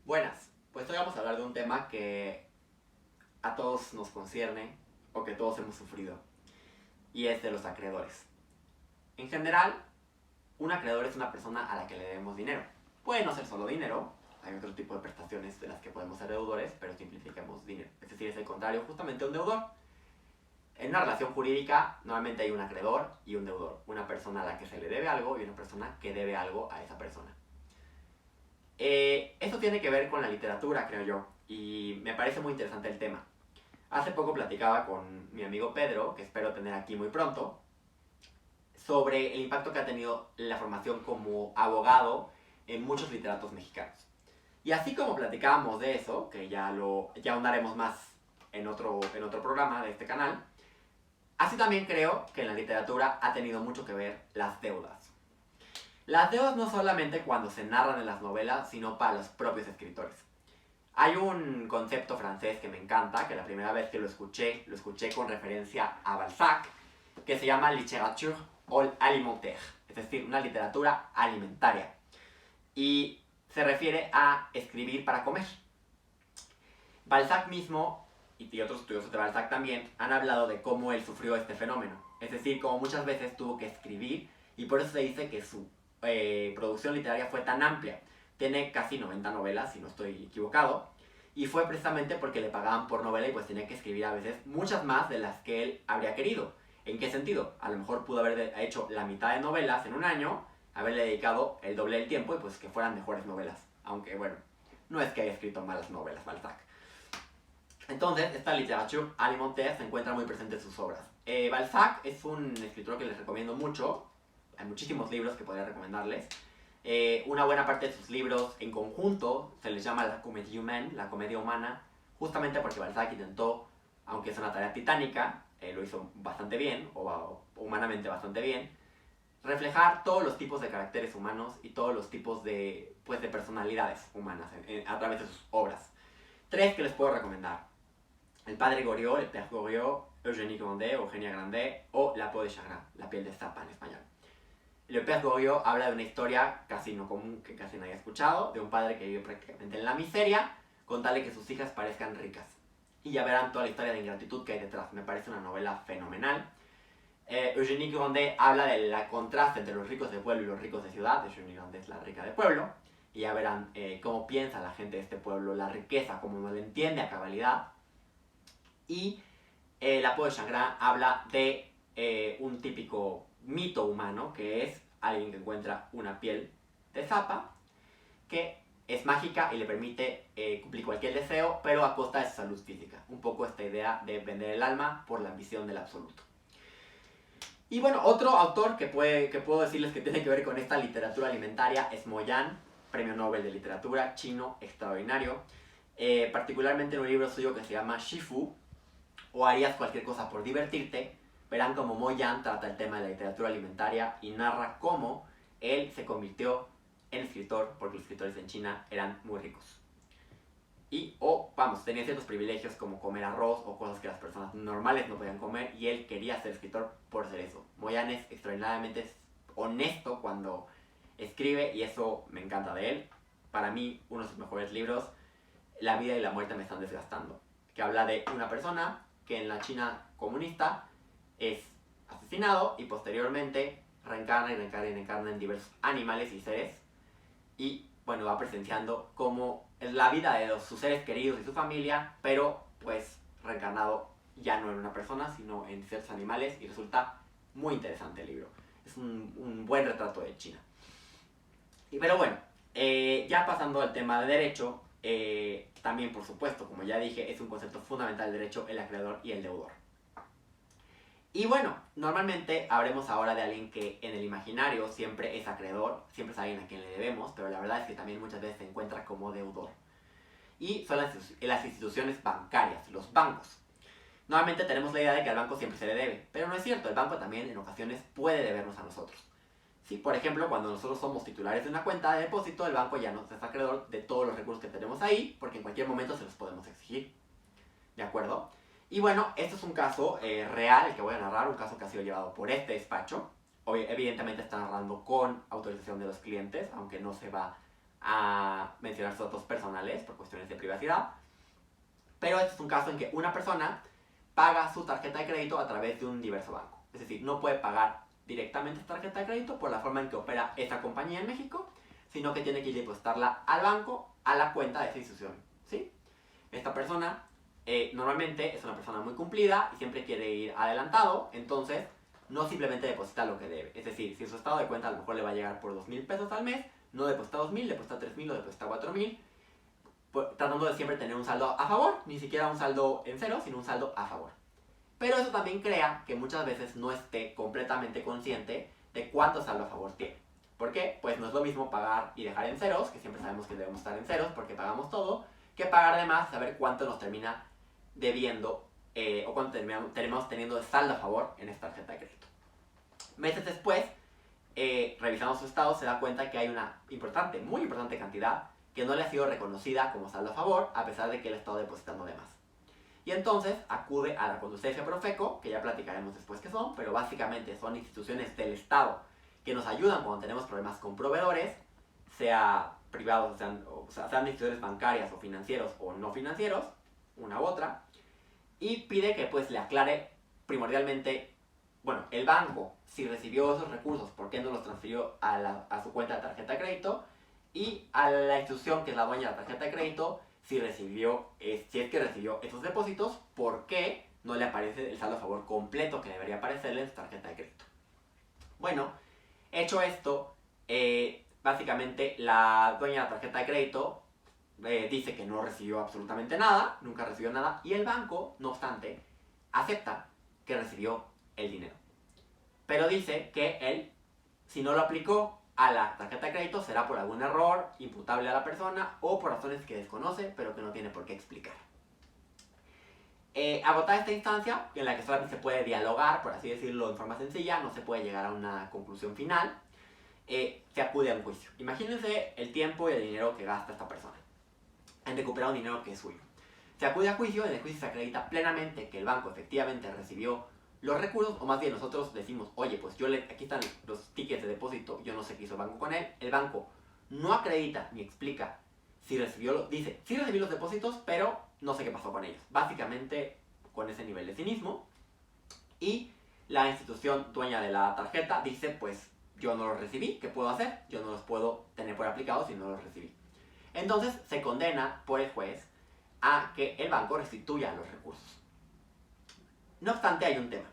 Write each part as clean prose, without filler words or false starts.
Buenas, pues hoy vamos a hablar de un tema que a todos nos concierne o que todos hemos sufrido, y es de los acreedores. En general, un acreedor es una persona a la que le debemos dinero. Puede no ser solo dinero, hay otro tipo de prestaciones de las que podemos ser deudores, pero simplificamos dinero. Es decir, es el contrario justamente a un deudor. En una relación jurídica, normalmente hay un acreedor y un deudor. Una persona a la que se le debe algo y una persona que debe algo a esa persona. Esto tiene que ver con la literatura, creo yo, y me parece muy interesante el tema. Hace poco platicaba con mi amigo Pedro, que espero tener aquí muy pronto, sobre el impacto que ha tenido la formación como abogado en muchos literatos mexicanos. Y así como platicábamos de eso, que ya ahondaremos más en otro programa de este canal, así también creo que en la literatura ha tenido mucho que ver las deudas. Las deudas no solamente cuando se narran en las novelas, sino para los propios escritores. Hay un concepto francés que me encanta, que la primera vez que lo escuché con referencia a Balzac, que se llama littérature alimentaire, es decir, una literatura alimentaria. Y se refiere a escribir para comer. Balzac mismo, y otros estudiosos de Balzac también, han hablado de cómo él sufrió este fenómeno. Es decir, como muchas veces tuvo que escribir, y por eso se dice que su producción literaria fue tan amplia. Tiene casi 90 novelas, si no estoy equivocado, y fue precisamente porque le pagaban por novela y pues tenía que escribir a veces muchas más de las que él habría querido. ¿En qué sentido? A lo mejor pudo haber hecho la mitad de novelas en un año, haberle dedicado el doble del tiempo y pues que fueran mejores novelas. Aunque bueno, no es que haya escrito malas novelas Balzac. Entonces, esta literatura alimentaire se encuentra muy presente en sus obras. Balzac es un escritor que les recomiendo mucho. Hay muchísimos libros que podría recomendarles. Una buena parte de sus libros en conjunto se les llama la comédie humaine, la comedia humana, justamente porque Balzac intentó, aunque es una tarea titánica, lo hizo bastante bien, o humanamente bastante bien, reflejar todos los tipos de caracteres humanos y todos los tipos de personalidades humanas a través de sus obras. Tres que les puedo recomendar: El Padre Goriot, El Père Goriot, Eugénie Grandet, Eugenia Grandet, o La peau de chagrin, La piel de zapa en español. Le Père Goriot habla de una historia casi no común, que casi nadie ha escuchado, de un padre que vive prácticamente en la miseria, con tal de que sus hijas parezcan ricas. Y ya verán toda la historia de ingratitud que hay detrás. Me parece una novela fenomenal. Eugénie Grandet habla del contraste entre los ricos de pueblo y los ricos de ciudad. Eugénie Grandet es la rica de pueblo. Y ya verán cómo piensa la gente de este pueblo, la riqueza, cómo no la entiende a cabalidad. Y La peau de chagrin habla de un típico mito humano, que es alguien que encuentra una piel de zapa que es mágica y le permite cumplir cualquier deseo, pero a costa de su salud física. Un poco esta idea de vender el alma por la ambición del absoluto. Y bueno, otro autor que puedo decirles que tiene que ver con esta literatura alimentaria es Mo Yan, premio Nobel de literatura chino extraordinario, particularmente en un libro suyo que se llama Shifu, o Harías cualquier cosa por divertirte. Verán cómo Mo Yan trata el tema de la literatura alimentaria y narra cómo él se convirtió en escritor porque los escritores en China eran muy ricos. Tenían ciertos privilegios como comer arroz o cosas que las personas normales no podían comer, y él quería ser escritor por ser eso. Mo Yan es extraordinariamente honesto cuando escribe y eso me encanta de él. Para mí, uno de sus mejores libros, La vida y la muerte me están desgastando, que habla de una persona que en la China comunista es asesinado y posteriormente reencarna en diversos animales y seres, y bueno, va presenciando cómo es la vida de sus seres queridos y su familia, pero pues reencarnado ya no en una persona, sino en ciertos animales, y resulta muy interesante el libro. Es un buen retrato de China. Pero bueno, ya pasando al tema de derecho, también por supuesto, como ya dije, es un concepto fundamental del derecho el acreedor y el deudor. Y bueno, normalmente hablemos ahora de alguien que en el imaginario siempre es acreedor, siempre es alguien a quien le debemos, pero la verdad es que también muchas veces se encuentra como deudor. Y son las instituciones bancarias, los bancos. Normalmente tenemos la idea de que al banco siempre se le debe, pero no es cierto, el banco también en ocasiones puede debernos a nosotros. Si, por ejemplo, cuando nosotros somos titulares de una cuenta de depósito, el banco ya nos es acreedor de todos los recursos que tenemos ahí, porque en cualquier momento se los podemos exigir. ¿De acuerdo? Y bueno, este es un caso real, el que voy a narrar, un caso que ha sido llevado por este despacho. Evidentemente está narrando con autorización de los clientes, aunque no se va a mencionar sus datos personales por cuestiones de privacidad. Pero este es un caso en que una persona paga su tarjeta de crédito a través de un diverso banco. Es decir, no puede pagar directamente esta tarjeta de crédito por la forma en que opera esa compañía en México, sino que tiene que ir a depositarla al banco, a la cuenta de esa institución. ¿Sí? Esta persona normalmente es una persona muy cumplida y siempre quiere ir adelantado, entonces no simplemente deposita lo que debe. Es decir, si su estado de cuenta a lo mejor le va a llegar por 2,000 pesos al mes, no deposita 2,000, deposita 3,000 o deposita 4,000, tratando de siempre tener un saldo a favor, ni siquiera un saldo en cero, sino un saldo a favor. Pero eso también crea que muchas veces no esté completamente consciente de cuánto saldo a favor tiene. ¿Por qué? Pues no es lo mismo pagar y dejar en ceros, que siempre sabemos que debemos estar en ceros porque pagamos todo, que pagar de más, saber cuánto nos termina debiendo o cuánto terminamos teniendo de saldo a favor en esta tarjeta de crédito. Meses después, revisando su estado, se da cuenta que hay una importante, muy importante cantidad que no le ha sido reconocida como saldo a favor, a pesar de que él ha estado depositando de más. Y entonces acude a la Conducencia Profeco, que ya platicaremos después qué son, pero básicamente son instituciones del Estado que nos ayudan cuando tenemos problemas con proveedores, sea privados, sean instituciones bancarias o financieros o no financieros, una u otra, y pide que pues le aclare primordialmente, bueno, el banco, si recibió esos recursos, por qué no los transfirió a su cuenta de tarjeta de crédito, y a la institución que es la dueña de la tarjeta de crédito, si es que recibió esos depósitos, por qué no le aparece el saldo a favor completo que debería aparecerle en su tarjeta de crédito. Bueno, hecho esto, básicamente la dueña de la tarjeta de crédito dice que no recibió absolutamente nada, nunca recibió nada, y el banco, no obstante, acepta que recibió el dinero. Pero dice que él, si no lo aplicó a la tarjeta de crédito, será por algún error imputable a la persona o por razones que desconoce, pero que no tiene por qué explicar. Agotada esta instancia, en la que solamente se puede dialogar, por así decirlo, en forma sencilla, no se puede llegar a una conclusión final, se acude a un juicio. Imagínense el tiempo y el dinero que gasta esta persona en recuperar un dinero que es suyo. Se acude a juicio, en el juicio se acredita plenamente que el banco efectivamente recibió los recursos, o más bien nosotros decimos, oye, pues aquí están los tickets de depósito, yo no sé qué hizo el banco con él. El banco no acredita ni explica si dice, sí recibí los depósitos, pero no sé qué pasó con ellos. Básicamente con ese nivel de cinismo. Y la institución dueña de la tarjeta dice, pues yo no los recibí, ¿qué puedo hacer? Yo no los puedo tener por aplicados si no los recibí. Entonces se condena por el juez a que el banco restituya los recursos. No obstante, hay un tema.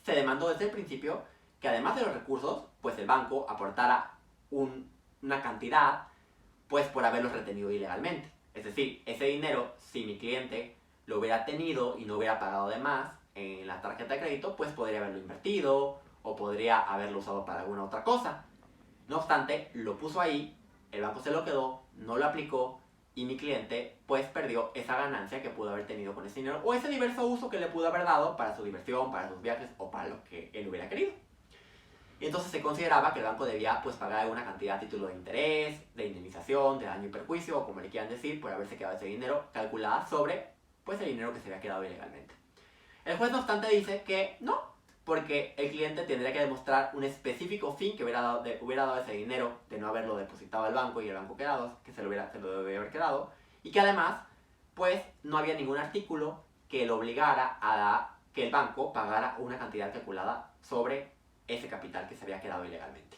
Se demandó desde el principio que además de los recursos, pues el banco aportara una cantidad, pues por haberlos retenido ilegalmente. Es decir, ese dinero, si mi cliente lo hubiera tenido y no hubiera pagado de más en la tarjeta de crédito, pues podría haberlo invertido o podría haberlo usado para alguna otra cosa. No obstante, lo puso ahí, el banco se lo quedó, no lo aplicó, y mi cliente pues perdió esa ganancia que pudo haber tenido con ese dinero o ese diverso uso que le pudo haber dado para su diversión, para sus viajes o para lo que él hubiera querido. Y entonces se consideraba que el banco debía pues pagar alguna cantidad a título de interés, de indemnización, de daño y perjuicio, o como le quieran decir, por haberse quedado ese dinero, calculada sobre pues el dinero que se había quedado ilegalmente. El juez no obstante dice que no, porque el cliente tendría que demostrar un específico fin que hubiera dado ese dinero de no haberlo depositado al banco y el banco que se lo debe haber quedado, y que además pues no había ningún artículo que lo obligara a que el banco pagara una cantidad calculada sobre ese capital que se había quedado ilegalmente.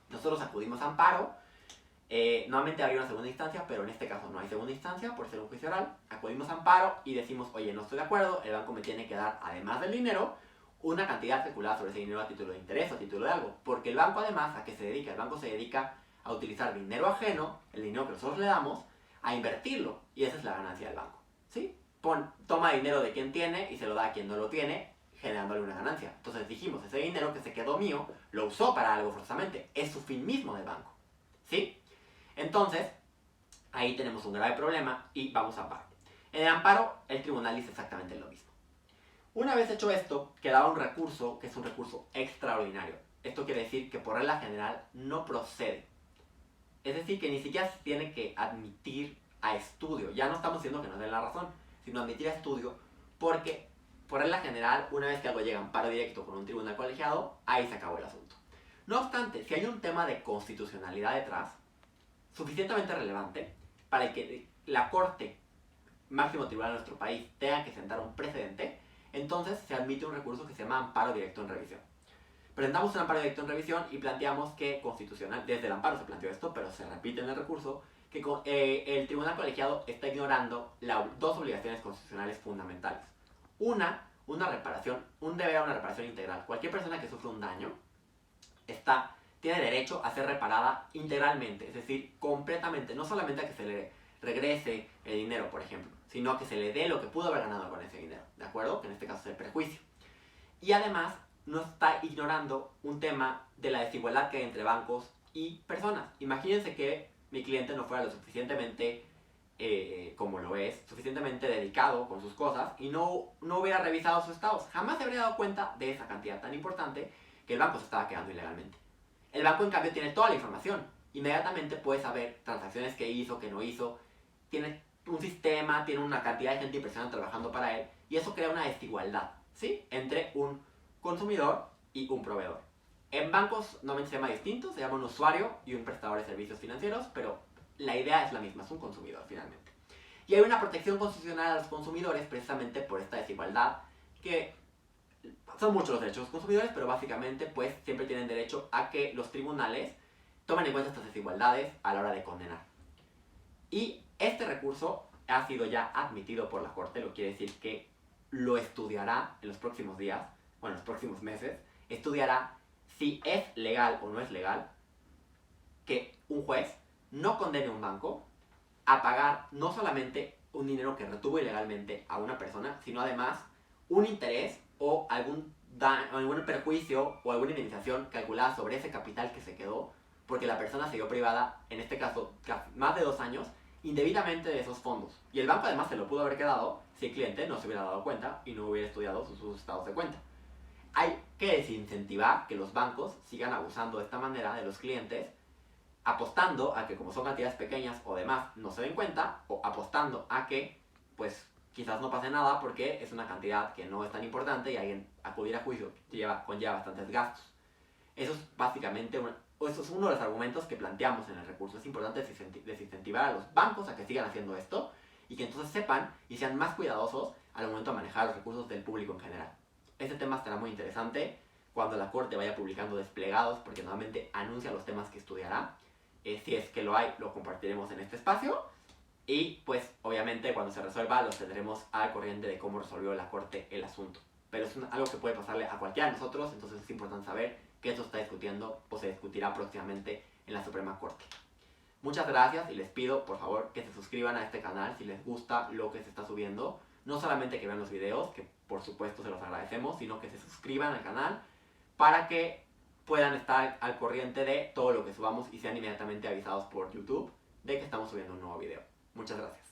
Nosotros acudimos a amparo, nuevamente habría una segunda instancia, pero en este caso no hay segunda instancia por ser un juicio oral. Acudimos a amparo y decimos, oye, no estoy de acuerdo, el banco me tiene que dar, además del dinero, una cantidad calculada sobre ese dinero a título de interés o a título de algo. Porque el banco además, ¿a qué se dedica? El banco se dedica a utilizar dinero ajeno, el dinero que nosotros le damos, a invertirlo. Y esa es la ganancia del banco. ¿Sí? Toma dinero de quien tiene y se lo da a quien no lo tiene, generándole una ganancia. Entonces dijimos, ese dinero que se quedó mío, lo usó para algo forzosamente. Es su fin mismo del banco. ¿Sí? Entonces, ahí tenemos un grave problema y vamos a amparo. En el amparo, el tribunal dice exactamente lo mismo. Una vez hecho esto, quedaba un recurso que es un recurso extraordinario. Esto quiere decir que por regla general no procede. Es decir, que ni siquiera se tiene que admitir a estudio. Ya no estamos diciendo que nos den la razón, sino admitir a estudio, porque por regla general, una vez que algo llega a amparo directo con un tribunal colegiado, ahí se acabó el asunto. No obstante, si hay un tema de constitucionalidad detrás, suficientemente relevante para que la Corte máximo tribunal de nuestro país tenga que sentar un precedente, entonces se admite un recurso que se llama amparo directo en revisión. Presentamos un amparo directo en revisión y planteamos que constitucional, desde el amparo se planteó esto, pero se repite en el recurso, que el tribunal colegiado está ignorando dos obligaciones constitucionales fundamentales. Una reparación, un deber a una reparación integral. Cualquier persona que sufre un daño tiene derecho a ser reparada integralmente, es decir, completamente, no solamente a que se le regrese el dinero, por ejemplo, sino a que se le dé lo que pudo haber ganado con ese dinero, ¿de acuerdo? Que en este caso es el perjuicio. Y además, no está ignorando un tema de la desigualdad que hay entre bancos y personas. Imagínense que mi cliente no fuera lo suficientemente, como lo es, suficientemente dedicado con sus cosas y no hubiera revisado sus estados. Jamás se habría dado cuenta de esa cantidad tan importante que el banco se estaba quedando ilegalmente. El banco, en cambio, tiene toda la información. Inmediatamente puede saber transacciones que hizo, que no hizo. Tiene un sistema, tiene una cantidad de gente impresionante trabajando para él. Y eso crea una desigualdad, ¿sí? Entre un consumidor y un proveedor. En bancos normalmente se llama distinto, se llama un usuario y un prestador de servicios financieros, pero la idea es la misma, es un consumidor finalmente. Y hay una protección constitucional a los consumidores precisamente por esta desigualdad, que son muchos los derechos de los consumidores, pero básicamente pues siempre tienen derecho a que los tribunales tomen en cuenta estas desigualdades a la hora de condenar. Y este recurso ha sido ya admitido por la Corte, lo que quiere decir que lo estudiará en los próximos días, bueno, en los próximos meses, estudiará si es legal o no es legal que un juez no condene a un banco a pagar no solamente un dinero que retuvo ilegalmente a una persona, sino además un interés o algún perjuicio o alguna indemnización calculada sobre ese capital que se quedó porque la persona se vio privada, en este caso, más de 2 años, indebidamente de esos fondos. Y el banco además se lo pudo haber quedado si el cliente no se hubiera dado cuenta y no hubiera estudiado sus estados de cuenta. Hay que desincentivar que los bancos sigan abusando de esta manera de los clientes, apostando a que como son cantidades pequeñas o demás no se den cuenta, o apostando a que pues quizás no pase nada porque es una cantidad que no es tan importante y alguien acudir a juicio conlleva bastantes gastos. Eso es básicamente eso es uno de los argumentos que planteamos en el recurso. Es importante desincentivar a los bancos a que sigan haciendo esto y que entonces sepan y sean más cuidadosos al momento de manejar los recursos del público en general. Este tema estará muy interesante cuando la Corte vaya publicando desplegados, porque normalmente anuncia los temas que estudiará. Si es que lo hay, lo compartiremos en este espacio. Y pues obviamente cuando se resuelva los tendremos al corriente de cómo resolvió la Corte el asunto. Pero es algo que puede pasarle a cualquiera de nosotros, entonces es importante saber que esto se está discutiendo o se discutirá próximamente en la Suprema Corte. Muchas gracias y les pido por favor que se suscriban a este canal si les gusta lo que se está subiendo. No solamente que vean los videos, que por supuesto se los agradecemos, sino que se suscriban al canal para que puedan estar al corriente de todo lo que subamos y sean inmediatamente avisados por YouTube de que estamos subiendo un nuevo video. Muchas gracias.